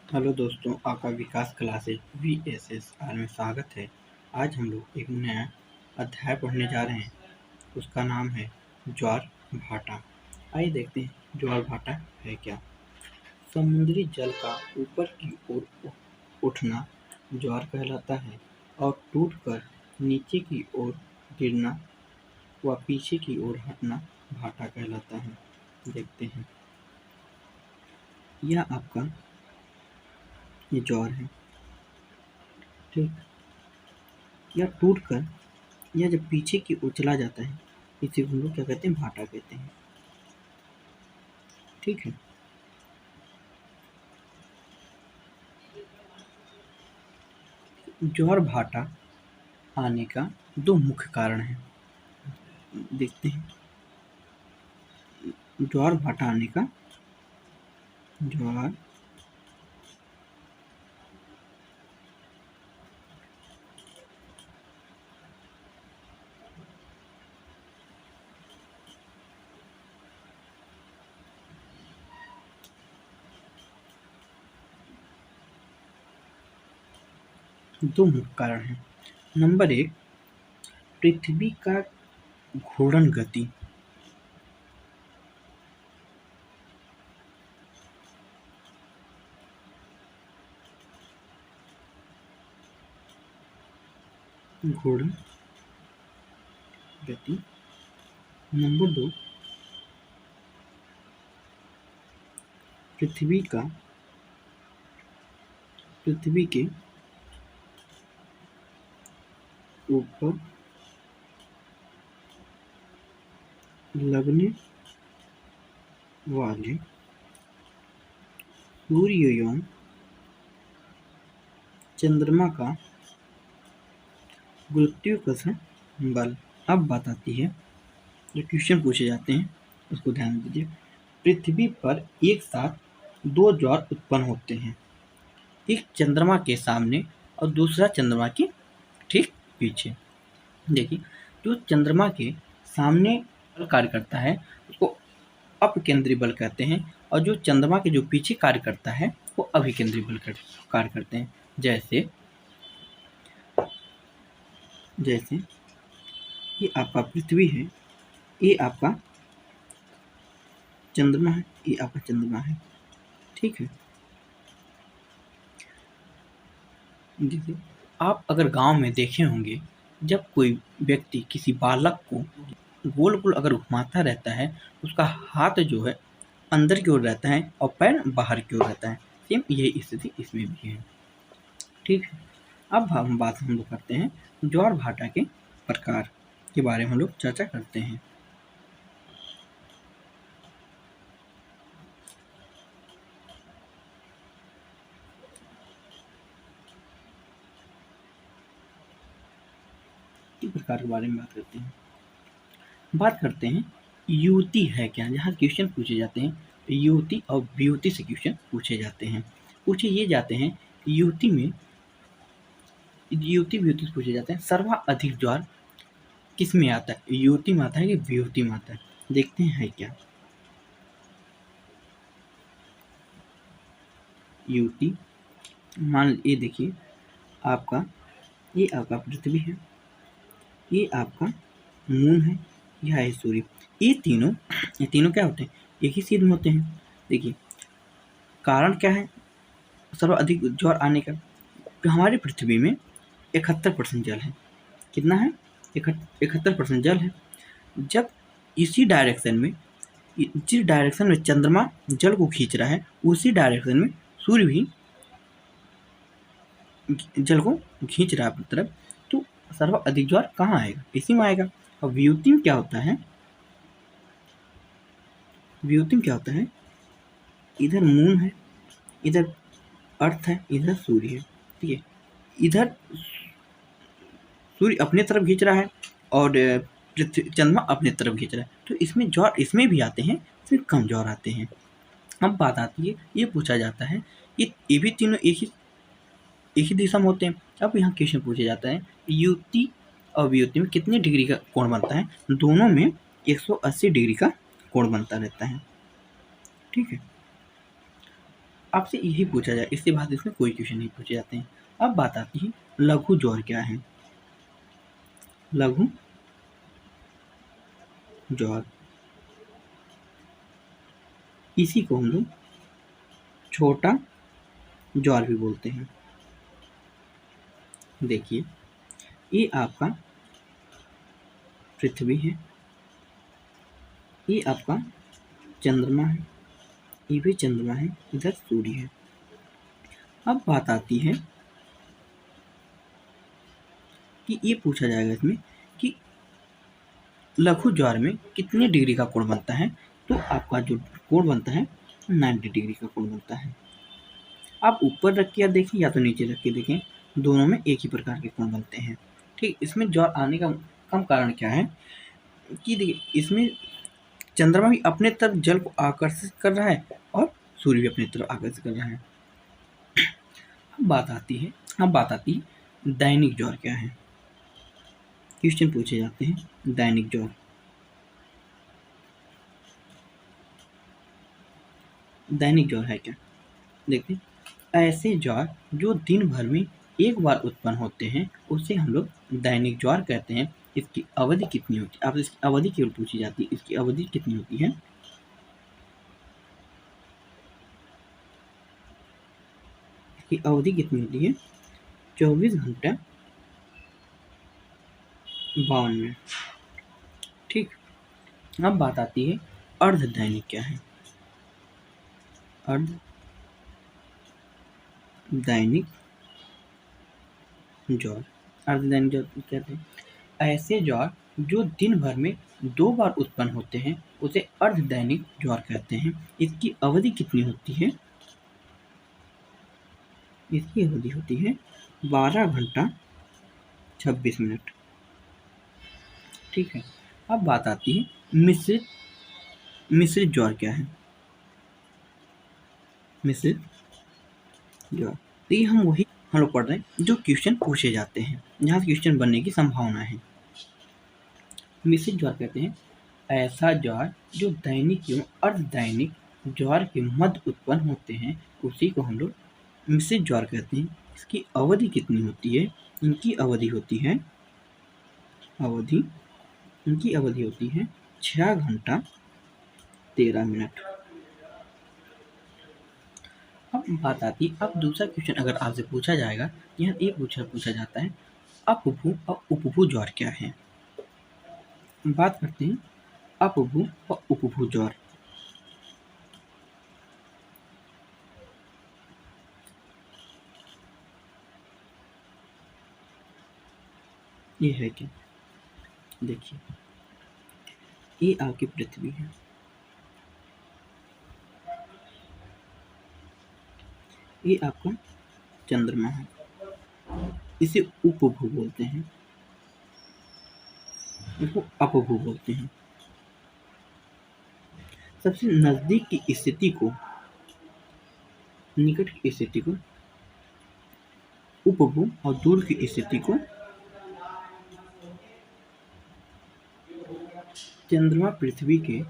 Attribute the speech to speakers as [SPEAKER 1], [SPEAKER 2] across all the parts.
[SPEAKER 1] Hello दोस्तों, आपका विकास classes VSSR में स्वागत है। आज हम लोग एक नया अध्याय पढ़ने जा रहे हैं। उसका नाम है ज्वार भाटा। आइए देखते हैं ज्वार भाटा है क्या। समुद्री जल का ऊपर की ओर उठना ज्वार कहलाता है और टूटकर नीचे की ओर गिरना व पीछे की ओर हटना भाटा कहलाता है। देखते हैं, यह आपका ये ज्वार है, ठीक। यह टूटकर यह जब पीछे की ओर चला जाता है, इसे हम लोग क्या कहते हैं, भाटा कहते हैं, ठीक है। ज्वार भाटा आने का दो मुख्य कारण है। देखते हैं, ज्वार भाटा आने का ज्वार दो मुख्य कारण है। नंबर 1, पृथ्वी का घूर्णन गति। घूर्णन गति। नंबर 2, पृथ्वी के ऊपर लगने वाले सूर्य एवं चंद्रमा का गुरुत्वाकर्षण बल। अब बात आती है, जो क्वेश्चन पूछे जाते हैं उसको ध्यान दीजिए। पृथ्वी पर एक साथ दो ज्वार उत्पन्न होते हैं, एक चंद्रमा के सामने और दूसरा चंद्रमा के ठीक पीछे। देखिए, जो चंद्रमा के सामने बल कार्य करता है उसको अपकेंद्री बल कहते हैं, और जो चंद्रमा के जो पीछे कार्य करता है वो अभिकेंद्री बल कार्य करते हैं। जैसे ये आपका पृथ्वी है, ये आपका चंद्रमा है, ये आपका चंद्रमा है, ठीक है। जैसे आप अगर गांव में देखे होंगे, जब कोई व्यक्ति किसी बालक को गोल गोल अगर घुमाता रहता है, उसका हाथ जो है अंदर की ओर रहता है और पैर बाहर की ओर रहता है। सेम यही स्थिति इसमें भी है, ठीक है। अब हम लोग करते हैं ज्वार भाटा के प्रकार के बारे में हम लोग चर्चा करते हैं। प्रकार के बारे में बात करते हैं युति है क्या। जहाँ क्वेश्चन पूछे जाते हैं युति और व्युति से क्वेश्चन पूछे जाते हैं। पूछे ये जाते हैं युति में, युति व्युति से पूछे जाते हैं सर्वाधिक ज्वार किस में आता है, युति में आता है कि व्युति में आता है। देखते हैं है क्या। युति, मान ये देखिए, आपका ये आपका पृथ्वी है, ये आपका मून है, यह है सूर्य। ये तीनों क्या होते हैं, एक ही सीध में होते हैं। देखिए, कारण क्या है सर्वाधिक ज्वार आने का। तो हमारी पृथ्वी में 71% जल है। कितना है, 71% जल है। जब इसी डायरेक्शन में, जिस डायरेक्शन में चंद्रमा जल को खींच रहा है, उसी डायरेक्शन में सूर्य भी जल को खींच रहा है अपनी तरफ, तो सर्वाधिक ज्वार कहाँ आएगा, इसी में आएगा। और व्युति में क्या होता है, व्युति में क्या होता है, इधर मून है, इधर अर्थ है, इधर सूर्य है, ठीक है। इधर सूर्य अपने तरफ खींच रहा है और चंद्रमा अपने तरफ खींच रहा है, तो इसमें ज्वार इसमें भी आते हैं, इसमें कम ज्वार आते हैं। अब बात आती है, ये पूछा जाता है ये भी तीनों एक ही दिशा में होते हैं। अब यहाँ क्वेश्चन पूछा जाता है युति और व्युति में कितने डिग्री का कोण बनता है। दोनों में 180 डिग्री का कोण बनता रहता है, ठीक है। आपसे यही पूछा जाए, इसके बाद इसमें कोई क्वेश्चन नहीं पूछे जाते हैं। अब बात आती है लघु ज्वार क्या है। लघु ज्वार, इसी को हम लोग छोटा ज्वार भी बोलते हैं। देखिए, ये आपका पृथ्वी है, ये आपका चंद्रमा है, ये भी चंद्रमा है, इधर सूर्य है। अब बात आती है कि ये पूछा जाएगा इसमें कि लघु ज्वार में कितने डिग्री का कोण बनता है। तो आपका जो कोण बनता है 90 डिग्री का कोण बनता है। आप ऊपर रख के या देखें या तो नीचे रख के देखें, दोनों में एक ही प्रकार के कोण बनते हैं। ठीक, इसमें ज्वार आने का कम कारण क्या है कि देखिए, इसमें चंद्रमा भी अपने तरफ जल को आकर्षित कर रहा है और सूर्य भी अपनी तरफ आकर्षित कर रहा है। अब बात आती है दैनिक ज्वार क्या है। क्वेश्चन पूछे जाते हैं दैनिक ज्वार। दैनिक ज्वार है क्या, देखते हैं। ऐसे ज्वार जो दिन भर में एक बार उत्पन्न होते हैं उसे हम लोग दैनिक ज्वार कहते हैं। इसकी अवधि कितनी होती है, आपसे इसकी अवधि केवल पूछी जाती है, इसकी अवधि कितनी होती है। इसकी अवधि कितनी होती है, 24 घंटा 52 मिनट। ठीक, अब बात आती है अर्ध दैनिक क्या है। अर्ध दैनिक ज्वार, अर्ध दैनिक ज्वार कहते हैं ऐसे ज्वार जो दिन भर में 2 बार उत्पन्न होते हैं उसे अर्ध दैनिक ज्वार कहते हैं। इसकी अवधि कितनी होती है, इसकी अवधि होती है 12 घंटा 26 मिनट। ठीक है, अब बात आती है मिश्रित ज्वार क्या है। मिश्रित ज्वार, तो ये हम लोग पढ़ रहे हैं जो क्वेश्चन पूछे जाते हैं, जहाँ से क्वेश्चन बनने की संभावना है। मिश्रित ज्वार कहते हैं ऐसा ज्वार जो दैनिक एवं अर्ध दैनिक ज्वार के मध्य उत्पन्न होते हैं, उसी को हम लोग मिश्रित ज्वार कहते हैं। इसकी अवधि कितनी होती है, इनकी अवधि होती है 6 घंटा 13 मिनट। अब बात आती है, अब दूसरा क्वेश्चन अगर आपसे पूछा जाएगा, यहाँ एक पूछा जाता है अपभू और उपभू ज्वार क्या है। बात करते हैं अपभू और उपभू ज्वार। ये है क्या, देखिए, ये आपकी पृथ्वी है, ये आपका चंद्रमा है, इसे उपभू बोलते हैं, इसको अपभू बोलते हैं। सबसे नजदीक की स्थिति को, निकट की स्थिति को उपभू और दूर की स्थिति को चंद्रमा पृथ्वी के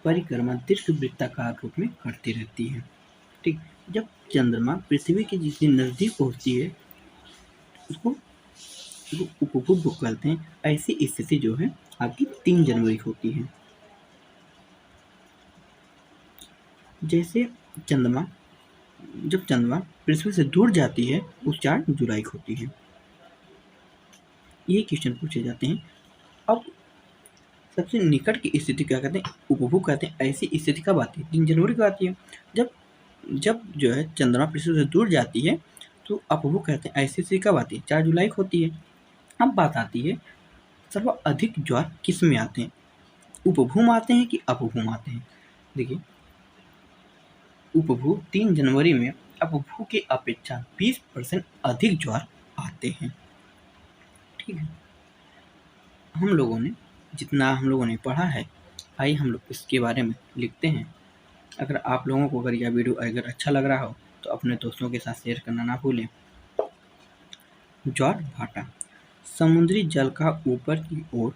[SPEAKER 1] परिक्रमा दीर्घ वृत्ताकार रूप में करती रहती है। ठीक, जब चंद्रमा पृथ्वी के जितने नजदीक पहुंचती है उसको उपभू कहते हैं। ऐसी स्थिति जो है आपकी 3 जनवरी को होती है। जैसे जब चंद्रमा पृथ्वी से दूर जाती है उस 4 जुलाई को होती है। ये क्वेश्चन पूछे जाते हैं। अब सबसे निकट की स्थिति क्या कहते हैं, उपभू कहते हैं। ऐसी स्थिति कब आती है, 3 जनवरी को आती है। जब जो है चंद्रमा पृथ्वी से दूर जाती है तो अपभू कहते हैं। ऐसी स्थिति कब आती है, 4 जुलाई को होती है। अब बात आती है सर्वाधिक ज्वार किस में आते हैं, उपभू में आते हैं कि अपभू में आते हैं। देखिए, उपभू 3 जनवरी में अपभू की अपेक्षा 20% अधिक ज्वार आते हैं। ठीक है, हम लोगों ने पढ़ा है, आइए हम लोग इसके बारे में लिखते हैं। अगर आप लोगों को यह वीडियो अगर अच्छा लग रहा हो तो अपने दोस्तों के साथ शेयर करना ना भूलें। ज्वार भाटा, समुद्री जल का ऊपर की ओर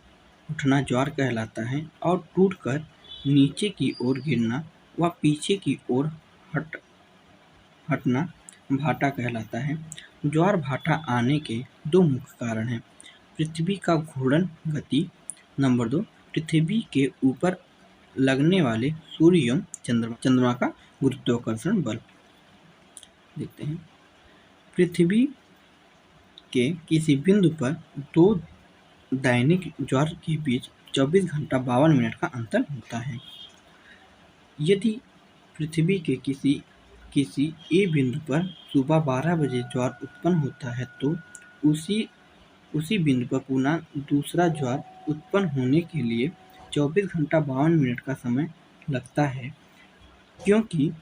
[SPEAKER 1] उठना ज्वार कहलाता है और टूटकर नीचे की ओर गिरना व पीछे की ओर हटना भाटा कहलाता है। ज्वार भाटा आने के दो मुख्य कारण हैं। पृथ्वी का घूर्णन गति, नंबर 2 पृथ्वी के ऊपर लगने वाले सूर्य एवं चंद्रमा का गुरुत्वाकर्षण बल। देखते हैं, पृथ्वी के किसी बिंदु पर दो दैनिक ज्वार के बीच 24 घंटा 52 मिनट का अंतर होता है। यदि पृथ्वी के किसी ए बिंदु पर सुबह 12 बजे ज्वार उत्पन्न होता है तो उसी बिंदु पर पुनः दूसरा ज्वार उत्पन्न होने के लिए 24 घंटा 52 मिनट का समय लगता है, क्योंकि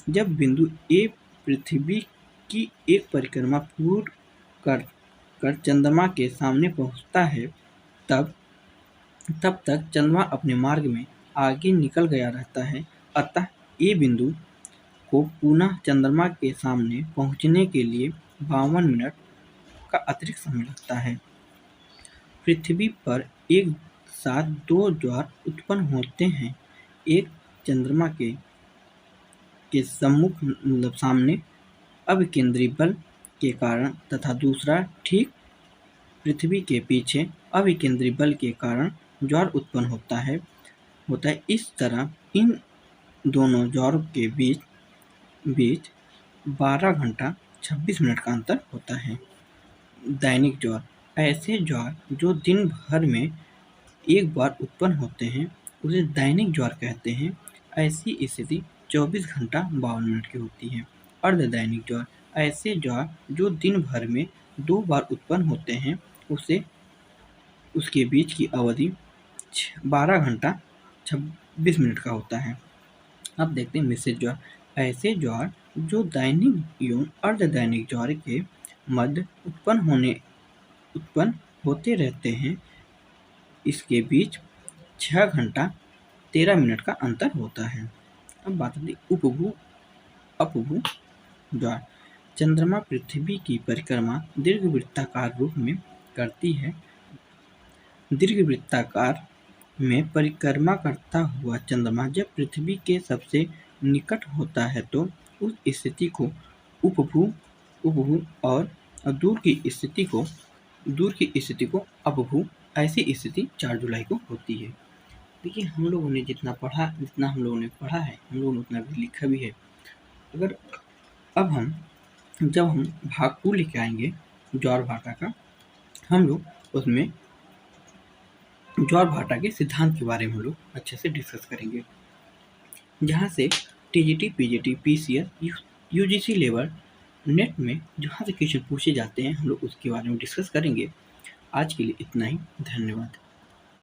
[SPEAKER 1] जब बिंदु ए पृथ्वी की एक परिक्रमा पूर्ण कर चंद्रमा के सामने पहुंचता है, तब तक चंद्रमा अपने मार्ग में आगे निकल गया रहता है। अतः ए बिंदु को पुनः चंद्रमा के सामने पहुंचने के लिए 52 मिनट का अतिरिक्त समय लगता है। पृथ्वी पर एक साथ दो ज्वार उत्पन्न होते हैं, एक चंद्रमा के सम्मुख सामने अभिकेंद्री बल के कारण तथा दूसरा ठीक पृथ्वी के पीछे अभिकेंद्री बल के कारण ज्वार उत्पन्न होता है। इस तरह इन दोनों ज्वारों के बीच 12 घंटा 26 मिनट का अंतर होता है। दैनिक ज्वार, ऐसे ज्वार जो दिन भर में एक बार उत्पन्न होते हैं उसे दैनिक ज्वार कहते हैं। ऐसी स्थिति 24 घंटा 52 मिनट की होती है। अर्धदैनिक ज्वार, ऐसे ज्वार जो दिन भर में 2 बार उत्पन्न होते हैं उसके बीच की अवधि 12 घंटा 26 मिनट का होता है। अब देखते हैं मिश्रित ज्वार, ऐसे ज्वार जो दैनिक एवं अर्धदैनिक ज्वार के मध्य उत्पन्न होते रहते हैं, इसके बीच 6 घंटा 13 मिनट का अंतर होता है। अब बात आती है अपभू ज्वार, चंद्रमा पृथ्वी की परिक्रमा दीर्घवृत्ताकार रूप में करती है। दीर्घवृत्ताकार में परिक्रमा करता हुआ चंद्रमा जब पृथ्वी के सबसे निकट होता है तो उस स्थिति को उपभू और दूर की स्थिति को अपभू। ऐसी स्थिति 4 जुलाई को होती है। देखिए, हम लोगों ने जितना हम लोगों ने पढ़ा है, हम लोगों ने उतना भी लिखा भी है। जब हम भाग 2 लेके आएंगे ज्वार भाटा का, हम लोग उसमें ज्वार भाटा के सिद्धांत के बारे में हम लोग अच्छे से डिस्कस करेंगे, जहाँ से TGT, PGT, PCS, UGC level net में जहाँ से क्वेश्चन पूछे जाते हैं हम लोग उसके बारे में डिस्कस करेंगे। आज के लिए इतना ही, धन्यवाद।